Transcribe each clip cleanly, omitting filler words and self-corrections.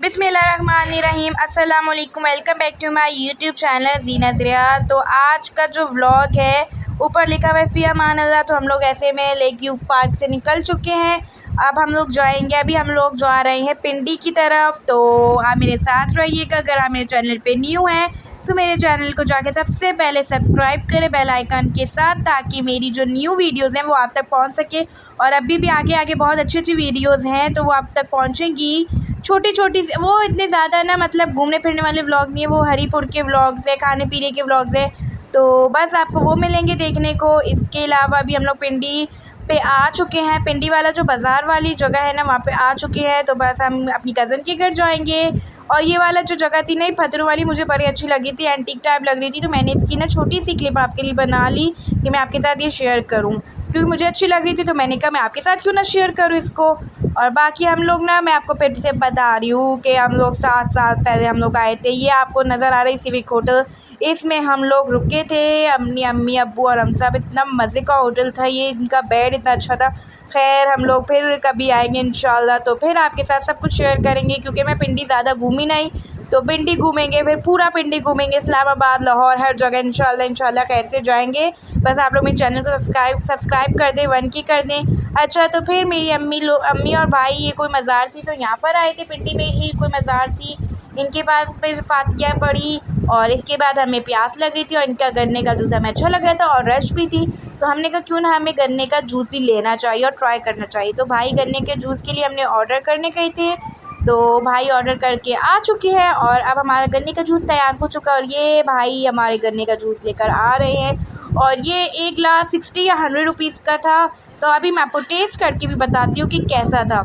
बिस्मिल्लाहिर्रहमानिर्रहीम अस्सलाम वालेकुम। Welcome back to my YouTube channel Zeenat Riyaz. तो आज का जो व्लॉग है ऊपर लिखा हुआ है फ़ी अमान अल्लाह। तो हम लोग ऐसे में लेक व्यू पार्क से निकल चुके हैं। अब हम लोग जाएंगे, अभी हम लोग जा रहे हैं पिंडी की तरफ। तो आप मेरे साथ रहिएगा। अगर आप मेरे चैनल पे न्यू हैं तो मेरे चैनल को जाके सबसे पहले सब्सक्राइब करें बेल आइकन के साथ, ताकि मेरी जो न्यू वीडियोज़ हैं वो आप तक पहुँच सके। और अभी भी आगे आगे बहुत अच्छी अच्छी वीडियोज़ हैं तो वो आप तक पहुँचेंगी। छोटी छोटी वो इतने ज़्यादा ना मतलब घूमने फिरने वाले व्लॉग नहीं है, वो हरीपुर के व्लॉग्स हैं, खाने पीने के व्लॉग्स हैं। तो बस आपको वो मिलेंगे देखने को। इसके अलावा अभी हम लोग पिंडी पे आ चुके हैं। पिंडी वाला जो बाज़ार वाली जगह है ना, वहाँ पे आ चुके हैं। तो बस हम अपनी कज़न के घर जाएंगे। और ये वाला जो जगह थी ना, पत्थरों वाली, मुझे बड़ी अच्छी लगी थी, एंटीक टाइप लग रही थी। तो मैंने इसकी ना छोटी सी क्लिप आपके लिए बना ली कि मैं आपके साथ ये शेयर करूँ, क्योंकि मुझे अच्छी लग रही थी। तो मैंने कहा मैं आपके साथ क्यों ना शेयर करूँ इसको। और बाकी हम लोग ना, मैं आपको फिर से बता रही हूँ कि हम लोग 7 साल पहले हम लोग आए थे। ये आपको नज़र आ रही सिविक होटल, इसमें हम लोग रुके थे। अपनी अम्मी अब्बू और हम सब। इतना मज़े का होटल था ये, इनका बेड इतना अच्छा था। खैर हम लोग फिर कभी आएंगे इंशाल्लाह, तो फिर आपके साथ सब कुछ शेयर करेंगे, क्योंकि मैं पिंडी ज़्यादा घूमी नहीं। तो पिंडी घूमेंगे, फिर पूरा पिंडी घूमेंगे, इस्लामाबाद, लाहौर, हर जगह इंशाल्लाह खैर से जाएंगे। बस आप लोग मेरे चैनल को सब्सक्राइब कर दें, 1 की कर दें। अच्छा, तो फिर मेरी अम्मी और भाई ये कोई मज़ार थी तो यहाँ पर आए थे। पिंडी में ही कोई मज़ार थी, इनके पास फिर फातिया पड़ी। और इसके बाद हमें प्यास लग रही थी और इनका गन्ने का जूस हमें अच्छा लग रहा था और रश भी थी। तो हमने कहा क्यों ना हमें गन्ने का जूस भी लेना चाहिए और ट्राई करना चाहिए। तो भाई गन्ने के जूस के लिए हमने ऑर्डर करने गए थे। तो भाई ऑर्डर करके आ चुके हैं और अब हमारा गन्ने का जूस तैयार हो चुका है। और ये भाई हमारे गन्ने का जूस लेकर आ रहे हैं। और ये 1 ग्लास 60 या 100 रुपीज़ का था। तो अभी मैं आपको टेस्ट करके भी बताती हूँ कि कैसा था।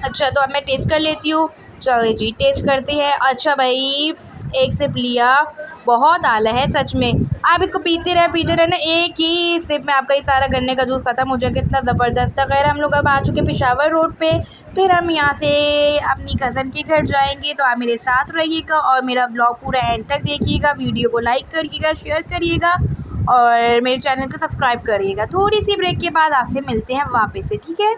अच्छा, तो अब मैं टेस्ट कर लेती हूँ। चलिए जी, टेस्ट करते हैं। अच्छा भाई, एक सिप लिया, बहुत आला है सच में। आप इसको पीते रहे ना, एक ही सिप में आपका ये सारा गन्ने का जूस खत्म हो जाएगा। कितना ज़बरदस्त था। खैर हम लोग अब आ चुके पेशावर रोड पे। फिर हम यहाँ से अपनी कज़न के घर जाएंगे। तो आप मेरे साथ रहिएगा और मेरा ब्लॉग पूरा एंड तक देखिएगा। वीडियो को लाइक करिएगा, शेयर करिएगा और मेरे चैनल को सब्सक्राइब करिएगा। थोड़ी सी ब्रेक के बाद आपसे मिलते हैं वापस से, ठीक है।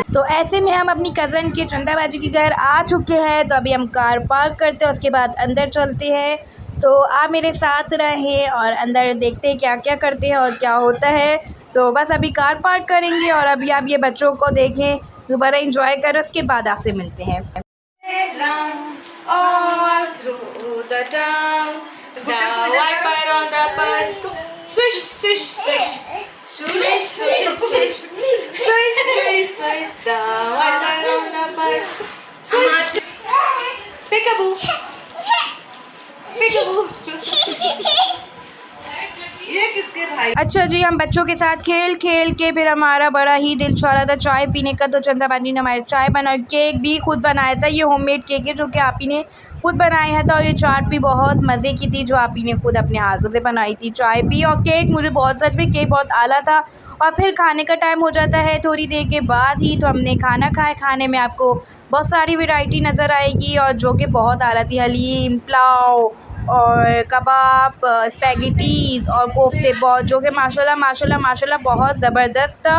तो ऐसे में हम अपनी कज़न के चंदा बाजी के घर आ चुके हैं। तो अभी हम कार पार्क करते हैं, उसके बाद अंदर चलते हैं। तो आप मेरे साथ रहें और अंदर देखते हैं क्या क्या करते हैं और क्या होता है। तो बस अभी कार पार्क करेंगे और अभी आप ये बच्चों को देखें, दोबारा इंजॉय करें, उसके बाद आपसे मिलते हैं। अच्छा जी, हम बच्चों के साथ खेल खेल के फिर हमारा बड़ा ही दिल चाह रहा था चाय पीने का। तो चंदा बाजी ने हमारे चाय बनाई, केक भी खुद बनाया था। ये होममेड केक है जो कि आप ही ने खुद बनाया था। और ये चाट भी बहुत मज़े की थी जो आप ही ने खुद अपने हाथों से बनाई थी। चाय पी और केक मुझे बहुत, सच में केक बहुत आला था। और फिर खाने का टाइम हो जाता है थोड़ी देर के बाद ही, तो हमने खाना खाया। खाने में आपको बहुत सारी वैरायटी नज़र आएगी और जो कि बहुत आला थी। हलीम, पुलाव और कबाब, स्पैगेटीज़ और कोफ्ते, बहुत जो कि माशाल्लाह बहुत ज़बरदस्त था।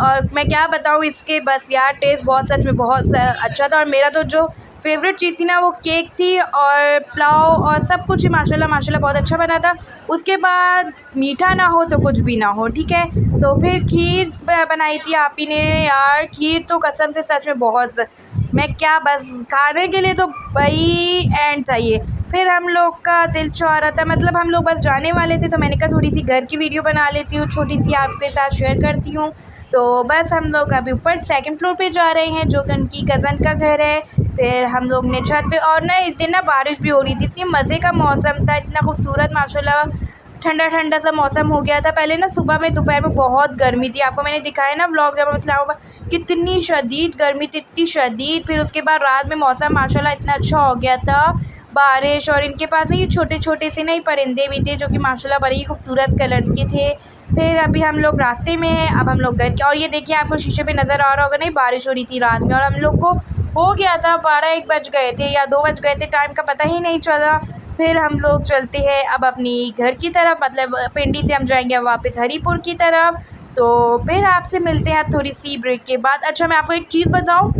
और मैं क्या बताऊँ इसके, बस यार टेस्ट बहुत, सच में बहुत अच्छा था। और मेरा तो जो फेवरेट चीज़ थी ना वो केक थी और पुलाव और सब कुछ ही माशाल्लाह बहुत अच्छा बना था। उसके बाद मीठा ना हो तो कुछ भी ना हो, ठीक है। तो फिर खीर बनाई थी आप ही ने। यार खीर तो कसम से सच में बहुत, मैं क्या, बस खाने के लिए तो भाई एंड था ये। फिर हम लोग का दिल चाह रहा था, मतलब हम लोग बस जाने वाले थे। तो मैंने कहा थोड़ी सी घर की वीडियो बना लेती हूँ, छोटी सी आपके साथ शेयर करती हूँ। तो बस हम लोग अभी ऊपर 2nd फ्लोर पे जा रहे हैं, जो कि उनकी कज़न का घर है। फिर हम लोग ने छत पे, और ना इस दिन ना बारिश भी हो रही थी। इतनी मज़े का मौसम था, इतना खूबसूरत, माशाल्लाह ठंडा ठंडा सा मौसम हो गया था। पहले ना सुबह में, दोपहर में बहुत गर्मी थी। आपको मैंने दिखाया ना व्लॉग जब इस्लामाबाद, कितनी शदीद गर्मी थी, इतनी शदीद। फिर उसके बाद रात में मौसम माशाल्लाह इतना अच्छा हो गया था, बारिश। और इनके पास ना ये छोटे छोटे से ना परिंदे भी थे जो कि माशाल्लाह बड़े ही खूबसूरत कलर्स के थे। फिर अभी हम लोग रास्ते में हैं, अब हम लोग घर के, और ये देखिए आपको शीशे पे नज़र आ रहा होगा, नहीं बारिश हो रही थी रात में और हम लोग को हो गया था 12-1 बज गए थे या 2 बज गए थे, टाइम का पता ही नहीं चला। फिर हम लोग चलते हैं अब अपनी घर की तरफ, मतलब पिंडी से हम जाएंगे अब वापस हरीपुर की तरफ। तो फिर आपसे मिलते हैं थोड़ी सी ब्रेक के बाद। अच्छा, मैं आपको एक चीज़ बताऊं,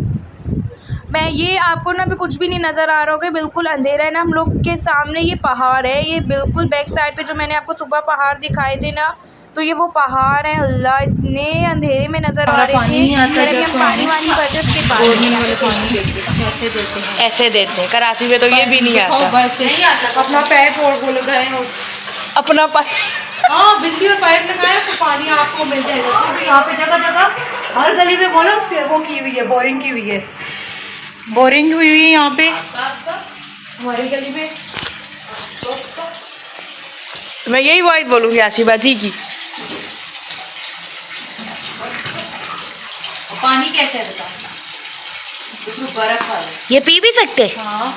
मैं ये आपको ना भी कुछ भी नहीं नज़र आ रहा होगा, बिल्कुल अंधेरा है ना। हम लोग के सामने ये पहाड़ है, ये बिल्कुल बैक साइड पे जो मैंने आपको सुबह पहाड़ दिखाए थे ना, तो ये वो पहाड़ है। अल्लाह, इतने अंधेरे में नज़र आ रहे थे। मेरे भी हम पानी वानी भरते उसके बाद ऐसे देते हैं। कराची में तो ये भी नहीं आता। अपना पैप और वो लगाए हो, अपना हाँ बिजली और पाइप लगाए तो पानी आपको मिल जाएगा। क्योंकि यहाँ पे जगह जगह हर गली में बोला वो की हुई है, बोरिंग की हुई है, बोरिंग हुई हुई है यहाँ पे हमारी गली में। मैं यही बात बोलूँगी आशिबा जी की। पानी कैसे है बताओ, बर्फ वाला ये पी भी सकते? हाँ।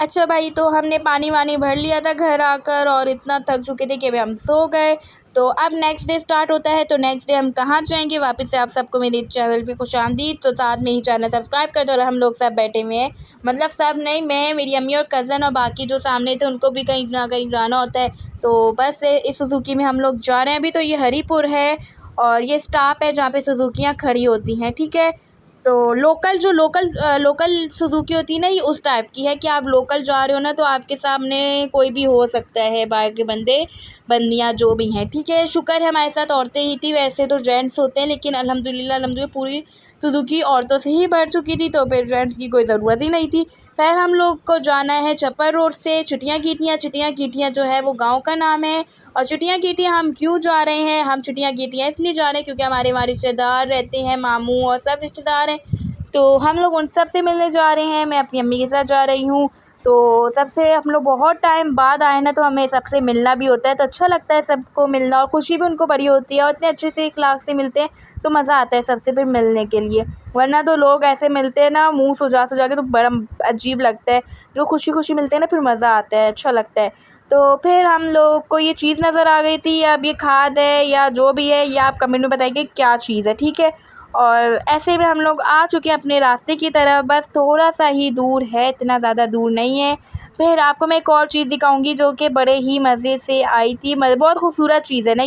अच्छा भाई, तो हमने पानी वानी भर लिया था घर आकर और इतना थक चुके थे कि अभी हम सो गए। तो अब नेक्स्ट डे स्टार्ट होता है। तो नेक्स्ट डे हम कहाँ जाएंगे वापस से आप सबको मेरे चैनल पे खुशामदीद। तो साथ में ही चैनल सब्सक्राइब कर दो। और हम लोग सब बैठे हुए हैं, मतलब सब नहीं, मैं, मेरी अम्मी और कज़न और बाकी जो सामने थे उनको भी कहीं ना कहीं जाना होता है। तो बस इस सुजुकी में हम लोग जा रहे हैं अभी। तो ये हरीपुर है और ये स्टॉप है जहाँ पे सुजुकियाँ खड़ी होती हैं, ठीक है। तो लोकल सुजुकी होती है ना, ये उस टाइप की है कि आप लोकल जा रहे हो ना, तो आपके सामने कोई भी हो सकता है, बाहर के बंदे बंदियाँ जो भी हैं, ठीक है। शुक्र है हमारे साथ औरतें ही थी, वैसे तो जेंट्स होते हैं, लेकिन अल्हम्दुलिल्लाह पूरी सुजुकी औरतों से ही भर चुकी थी, तो फिर जेंट्स की कोई ज़रूरत ही नहीं थी। खैर, हम लोग को जाना है छप्पर रोड से चिटियाँ कीटियाँ जो है वो गाँव का नाम है। और चिटियाँ कीटियाँ हम क्यों जा रहे हैं, हम चिटियाँ कीटियाँ इसलिए जा रहे हैं क्योंकि हमारे वहाँ रिश्तेदार रहते हैं, मामू और सब रिश्तेदार हैं। तो हम लोग उन सब से मिलने जा रहे हैं। मैं अपनी अम्मी के साथ जा रही हूँ। तो सबसे हम लोग बहुत टाइम बाद आए ना, तो हमें सबसे मिलना भी होता है, तो अच्छा लगता है सबको मिलना और खुशी भी उनको बड़ी होती है। और इतने अच्छे से इखलाक से मिलते हैं तो मज़ा आता है सबसे फिर मिलने के लिए। वरना तो लोग ऐसे मिलते हैं ना मुँह सुजा के, तो बड़ा अजीब लगता है। जो खुशी खुशी मिलते हैं ना, फिर मज़ा आता है, अच्छा लगता है। तो फिर हम लोग को ये चीज़ नज़र आ गई थी, अब ये खाद है या जो भी है, या आप कमेंट में बताइए क्या चीज़ है, ठीक है। और ऐसे में हम लोग आ चुके हैं अपने रास्ते की तरफ, बस थोड़ा सा ही दूर है, इतना ज़्यादा दूर नहीं है। फिर आपको मैं एक और चीज़ दिखाऊंगी जो कि बड़े ही मज़े से आई थी, बहुत खूबसूरत चीज़ है ना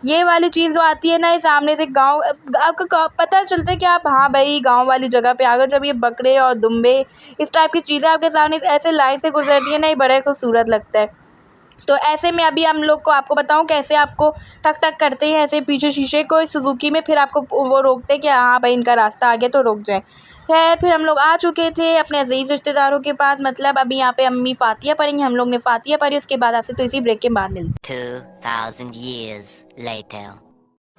ये वाली चीज़ जो आती है ना, ये सामने से गांव आपको पता चलता है कि आप, हाँ भाई, गांव वाली जगह पे आ गए। जब ये बकरे और दुम्बे इस टाइप की चीज़ें आपके सामने ऐसे लाइन से गुजरती है ना, ये बड़ा खूबसूरत लगता है। तो ऐसे में अभी हम लोग को आपको बताऊं कैसे आपको ठक ठक करते हैं ऐसे पीछे शीशे को इस सुजुकी में, फिर आपको वो रोकते हैं कि हाँ भाई इनका रास्ता आ गया तो रुक जाए। खैर, फिर हम लोग आ चुके थे अपने अजीज़ रिश्तेदारों के पास, मतलब अभी यहाँ पे अम्मी फातिया पढ़ेंगी, हम लोग ने फातिया पढ़ी, उसके बाद आपसे तो इसी ब्रेक के बाद मिलते 2000 years later.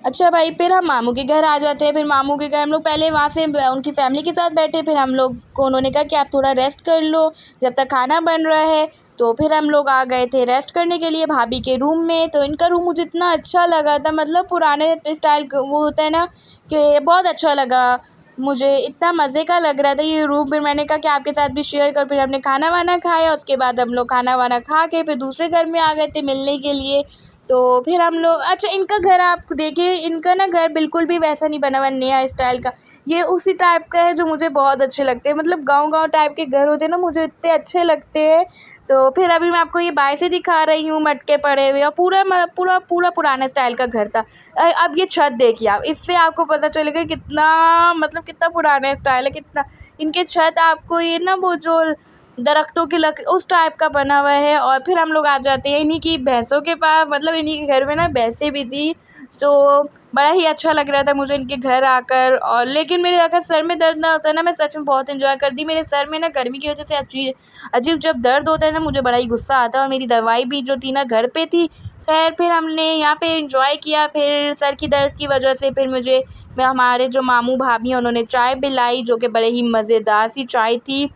अच्छा भाई, फिर हम मामू के घर आ जाते हैं। फिर मामू के घर हम लोग पहले वहाँ से उनकी फैमिली के साथ बैठे, फिर हम लोग को उन्होंने कहा कि आप थोड़ा रेस्ट कर लो जब तक खाना बन रहा है। तो फिर हम लोग आ गए थे रेस्ट करने के लिए भाभी के रूम में। तो इनका रूम मुझे इतना अच्छा लगा था, मतलब पुराने स्टाइल वो होता है ना, कि बहुत अच्छा लगा मुझे, इतना मज़े का लग रहा था ये रूम। फिर मैंने कहा कि आपके साथ भी शेयर कर। फिर हमने खाना वाना खाया, उसके बाद हम लोग खाना वाना खा के फिर दूसरे घर में आ गए थे मिलने के लिए। तो फिर हम लोग, अच्छा, इनका घर आप देखिए, इनका ना घर बिल्कुल भी वैसा नहीं बना हुआ नया स्टाइल का, ये उसी टाइप का है जो मुझे बहुत अच्छे लगते हैं। मतलब गांव टाइप के घर होते हैं ना, मुझे इतने अच्छे लगते हैं। तो फिर अभी मैं आपको ये बाहर से दिखा रही हूँ, मटके पड़े हुए और पूरा पुराना स्टाइल का घर था। अब ये छत देखिए आप, इससे आपको पता चलेगा कितना, मतलब कितना पुराना स्टाइल है, कितना इनके छत आपको ये ना वो जो दरख्तों की उस टाइप का बना हुआ है। और फिर हम लोग आ जाते हैं इन्हीं की भैंसों के पास, मतलब इन्हीं के घर में ना भैंसें भी थी, तो बड़ा ही अच्छा लग रहा था मुझे इनके घर आकर। और लेकिन मेरे अगर सर में दर्द ना होता ना, मैं सच में बहुत इन्जॉय करती। मेरे सर में ना गर्मी की वजह से अजीब जब दर्द होता है ना, मुझे बड़ा ही गुस्सा आता है, और मेरी दवाई भी जो थी ना घर पे थी। खैर, फिर हमने यहाँ पे इंजॉय किया। फिर सर की दर्द की वजह से फिर मैं हमारे जो मामू भाभी हैं उन्होंने चाय पिलाई, जो कि बड़े ही मज़ेदार सी चाय थी।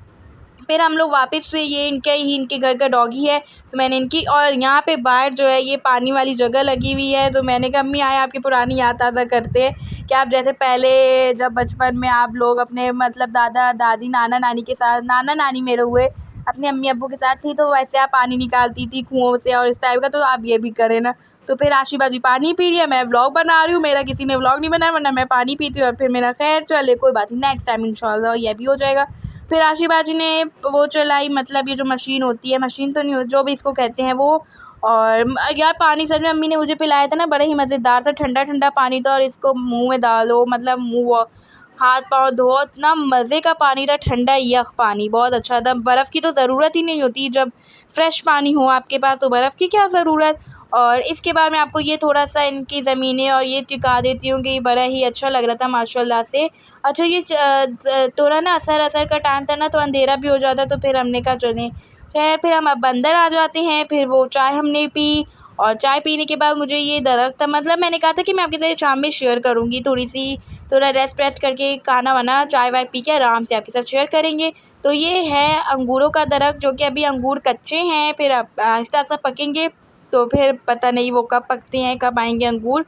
फिर हम लोग वापस से, ये इनके घर का डॉगी है, तो मैंने इनकी, और यहाँ पे बाहर जो है ये पानी वाली जगह लगी हुई है। तो मैंने कहा अम्मी आए आपकी पुरानी याद ताज़ा करते हैं कि आप जैसे पहले जब बचपन में आप लोग अपने मतलब दादा दादी नाना नानी के साथ, नाना नानी मेरे हुए अपने अम्मी अब्बू के साथ थी, तो वैसे आप पानी निकालती थी कुओं से और इस टाइप का, तो आप ये भी करें ना। तो फिर आशी बाजी पानी पी रही है, मैं व्लॉग बना रही हूँ, मेरा किसी ने व्लॉग नहीं बनाया, वरना मैं पानी पीती हूँ। और फिर मेरा खैर चले कोई बात नहीं, नेक्स्ट टाइम इंशाल्लाह ये भी हो जाएगा। फिर आशी बाजी ने वो चलाई, मतलब ये जो मशीन होती है, मशीन तो नहीं हो, जो भी इसको कहते हैं वो। और यार पानी सच में अम्मी ने मुझे पिलाया था ना, बड़े ही मज़ेदार सा ठंडा ठंडा पानी था। और इसको मुँह में डालो, मतलब मुँह हाथ पाँव धो, इतना मज़े का पानी था, ठंडा यख पानी, बहुत अच्छा था। बर्फ़ की तो ज़रूरत ही नहीं होती, जब फ्रेश पानी हो आपके पास तो बर्फ़ की क्या ज़रूरत। और इसके बाद मैं आपको ये थोड़ा सा इनकी ज़मीनें और ये दिखा देती हूँ कि बड़ा ही अच्छा लग रहा था माशाल्लाह से। अच्छा ये थोड़ा ना असर का टाइम था ना, तो अंधेरा भी हो जाता, तो फिर हमने कहा चलें। खैर फिर हम अब अंदर आ जाते हैं। फिर वो चाय हमने पी, और चाय पीने के बाद मुझे ये दरख्त था, मतलब मैंने कहा था कि मैं आपके साथ शाम में शेयर करूँगी, थोड़ा रेस्ट वेस्ट करके खाना वाना चाय वाय पी के आराम से आपके साथ शेयर करेंगे। तो ये है अंगूरों का दरख्त, जो कि अभी अंगूर कच्चे हैं, फिर अब आहिस्ता आहिस्ता पकेंगे, तो फिर पता नहीं वो कब पकते हैं, कब आएंगे अंगूर।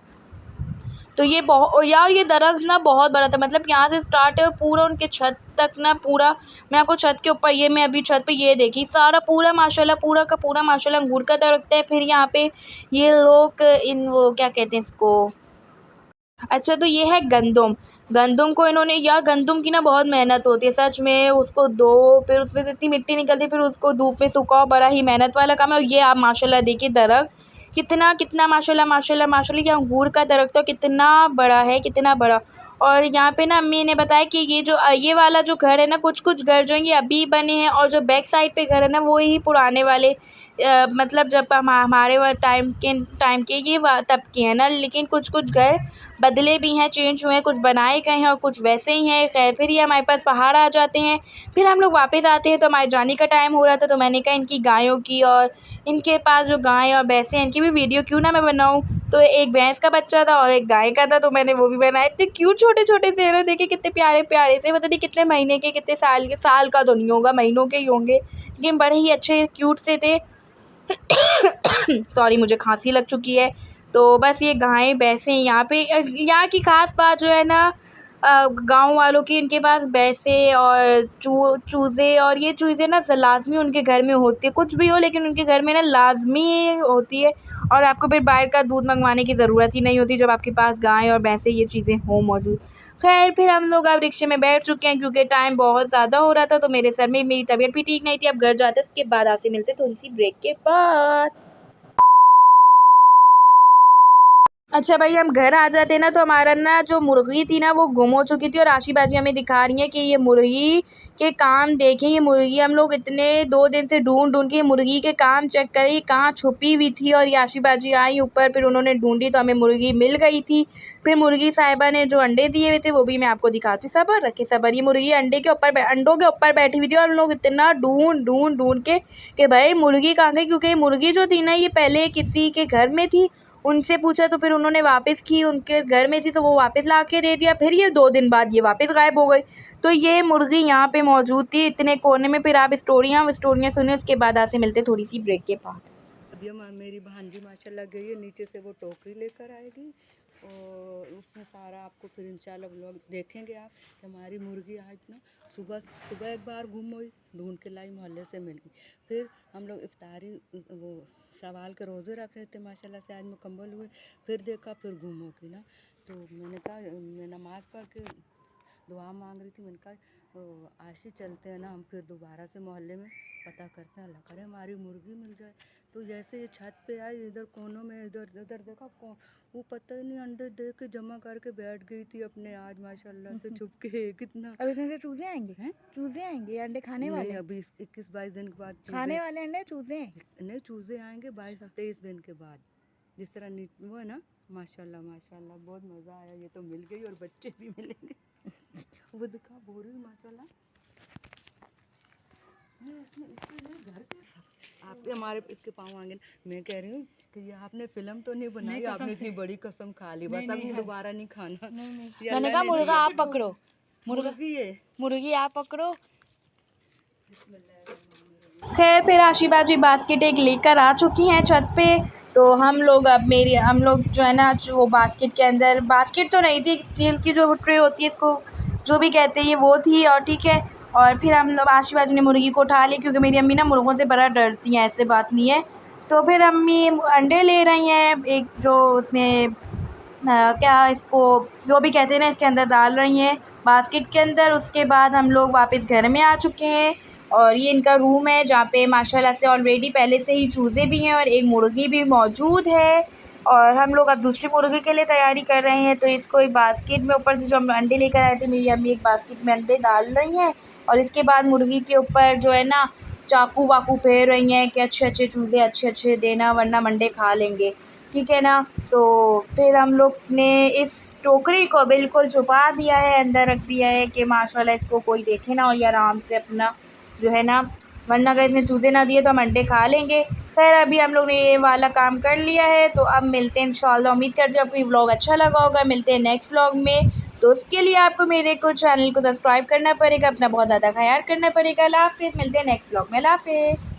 तो ये यार ये दरख्त ना बहुत बड़ा था, मतलब यहाँ से स्टार्ट है और पूरा उनके छत तक ना, पूरा मैं आपको छत के ऊपर, ये मैं अभी छत पे ये देखी, सारा पूरा माशाल्लाह, पूरा का पूरा माशाल्लाह अंगूर का दरख्त है। फिर यहाँ पे ये लोग वो क्या कहते हैं इसको, अच्छा तो ये है गंदम को इन्होंने, यार गंदम की ना बहुत मेहनत होती है सच में, उसको दो, फिर उसमें से इतनी मिट्टी निकलती है, फिर उसको धूप में सुखाओ, बड़ा ही मेहनत वाला काम है। और ये आप माशाल्लाह देखिए दरख्त कितना माशाल्लाह ये अंगूर का दरख्त तो कितना बड़ा है, कितना बड़ा। और यहाँ पे ना अम्मी ने बताया कि ये वाला जो घर है ना, कुछ घर जो हैं ये अभी बने हैं, और जो बैक साइड पे घर है ना वो ही पुराने वाले, मतलब जब हमारे टाइम के ये तब के हैं ना। लेकिन कुछ घर बदले भी हैं, चेंज हुए हैं, कुछ बनाए गए हैं और कुछ वैसे ही हैं। खैर फिर ये हमारे पास पहाड़ आ जाते हैं, फिर हम लोग वापस आते हैं। तो हमारे जाने का टाइम हो रहा था, तो मैंने कहा इनकी गायों की और इनके पास जो गाय और भैंसें हैं इनकी भी वीडियो क्यों ना मैं बनाऊं। तो एक भैंस का बच्चा था और एक गाय का था, तो मैंने वो भी बनाया। इतने क्यूट छोटे से ना, देखिए कितने प्यारे से, पता नहीं कितने महीने के, कितने साल का तो नहीं होगा, महीनों के ही होंगे, लेकिन बड़े ही अच्छे क्यूट से थे। सॉरी मुझे खांसी लग चुकी है। तो बस ये गाय भैंसें यहाँ की ख़ास बात जो है ना, गांव वालों की, इनके पास भैंसें और चूज़े, और ये चूज़े ना लाज़मी उनके घर में होती है, कुछ भी हो लेकिन उनके घर में ना लाज़मी होती है। और आपको फिर बाहर का दूध मंगवाने की ज़रूरत ही नहीं होती, जब आपके पास गाय और भैंसें ये चीज़ें हों मौजूद। खैर फिर हम लोग अब रिक्शे में बैठ चुके हैं, क्योंकि टाइम बहुत ज़्यादा हो रहा था, तो मेरे सर में मेरी तबीयत भी ठीक नहीं थी। अब घर जाते उसके बाद आपसे मिलते थोड़ी सी ब्रेक के बाद। अच्छा भाई हम घर आ जाते ना, तो हमारा ना जो मुर्गी थी ना वो गुम हो चुकी थी, और आशी बाजी हमें दिखा रही है कि ये मुर्गी के काम देखें। ये मुर्गी हम लोग इतने 2 दिन से ढूंढ के मुर्गी के काम चेक करी, कहाँ छुपी हुई थी। और ये आशी बाजी आई ऊपर, फिर उन्होंने ढूंढी तो हमें मुर्गी मिल गई थी। फिर मुर्गी साहिबा ने जो अंडे दिए हुए थे वो भी मैं आपको दिखाती, सबर रखे सबर। ये मुर्गी अंडों के ऊपर बैठी हुई थी, और हम लोग इतना ढूंढ के कि भाई मुर्गी कहाँ गई, क्योंकि मुर्गी जो थी ना ये पहले किसी के घर में थी, उनसे पूछा तो फिर उन्होंने वापस की, उनके घर में थी तो वो वापस ला के दे दिया। फिर ये 2 दिन बाद ये वापस गायब हो गई। तो ये मुर्गी यहाँ पे मौजूद थी इतने कोने में। फिर आप स्टोरियाँ सुने, उसके बाद आपसे मिलते थोड़ी सी ब्रेक के बाद। अभी मेरी भांजी माशाल्लाह गई है, नीचे से वो टोकरी लेकर आएगी और उसमें सारा आपको फिर इंशाल्लाह व्लॉग देखेंगे आप कि हमारी मुर्गी आज ना सुबह एक बार गुम हुई, ढूंढ के लाई, मोहल्ले से मिल गई। फिर हम लोग इफ्तारी वो शवाल के रोज़े रख रहे थे, माशाल्लाह से आज मुकम्मल हुए। फिर देखा फिर गुम हो गई ना, तो मैंने कहा, मैं नमाज़ पढ़ के दुआ मांग रही थी, मैंने कहा आज ही चलते हैं ना हम, फिर दोबारा से मोहल्ले में पता करते हैं, अल्लाह करे हमारी मुर्गी मिल जाए। तो जैसे ये छत पे आई, इधर कोनों में इधर देखा, वो पता ही नहीं अंडे दे के जमा करके बैठ गई थी अपने, आज माशाल्लाह से छुप के। कितना अब इसमें से चूजे आएंगे हैं? चूजे आएंगे, अंडे खाने वाले? अभी 21-22 दिन के बाद खाने वाले अंडे चूजे नहीं, चूजे आएंगे 22-23 दिन के बाद, जिस तरह वो है ना। माशाल्लाह बहुत मज़ा आया। ये तो मिल गई और बच्चे भी मिलेंगे। वो दिखा बोरी माशाल्लाह। घर के आप हमारे इसके पाँव आएंगे। मैं कह रही हूँ कि ये आपने फिल्म तो नहीं बनाई, आपने इतनी बड़ी कसम खा ली, बस अभी दोबारा नहीं खाना। मैंने कहा मुर्गा आप पकड़ो, मुर्गी आप पकड़ो। खैर फिर आशी बाजी बास्केट एक लेकर आ चुकी हैं छत पे। तो हम लोग जो है ना, वो बास्केट के अंदर, बास्केट तो नहीं थी, स्टील की जो ट्रे होती है इसको जो भी कहते हैं, ये वो थी। और ठीक है, और फिर हम लोग आशी बाजी ने मुर्गी को उठा ली, क्योंकि मेरी अम्मी ना मुर्गों से बड़ा डरती हैं, ऐसे बात नहीं है। तो फिर अम्मी अंडे ले रही हैं, एक जो उसमें क्या इसको जो भी कहते हैं ना, इसके अंदर डाल रही हैं बास्केट के अंदर। उसके बाद हम लोग वापस घर में आ चुके हैं और ये इनका रूम है जहाँ पे माशाल्लाह से ऑलरेडी पहले से ही चूज़े भी हैं और एक मुर्गी भी मौजूद है। और हम लोग अब दूसरी मुर्गी के लिए तैयारी कर रहे हैं। तो इसको एक बास्केट में ऊपर से जो हम अंडे लेकर आए थे, मेरी अम्मी एक बास्केट में अंडे डाल रही हैं और इसके बाद मुर्गी के ऊपर जो है ना चाकू वाकू फेर रही हैं कि अच्छे अच्छे चूज़े अच्छे अच्छे देना वरना मंडे खा लेंगे, ठीक है ना। तो फिर हम लोग ने इस टोकरी को बिल्कुल छुपा दिया है, अंदर रख दिया है कि माशाल्लाह इसको कोई देखे ना और ये आराम से अपना जो है ना, वरना अगर इसने चूज़े ना दिए तो हम अंडे खा लेंगे। खैर अभी हम लोग ने ये वाला काम कर लिया है, तो अब मिलते हैं इंशाल्लाह। उम्मीद करते हैं आपको ये व्लॉग अच्छा लगा होगा। मिलते हैं नेक्स्ट व्लॉग में। तो उसके लिए आपको मेरे को चैनल को सब्सक्राइब करना पड़ेगा, अपना बहुत ज़्यादा ख्याल करना पड़ेगा। अल्लाह हाफ़िज़, मिलते हैं नेक्स्ट व्लॉग में। अल्लाह हाफ़िज़।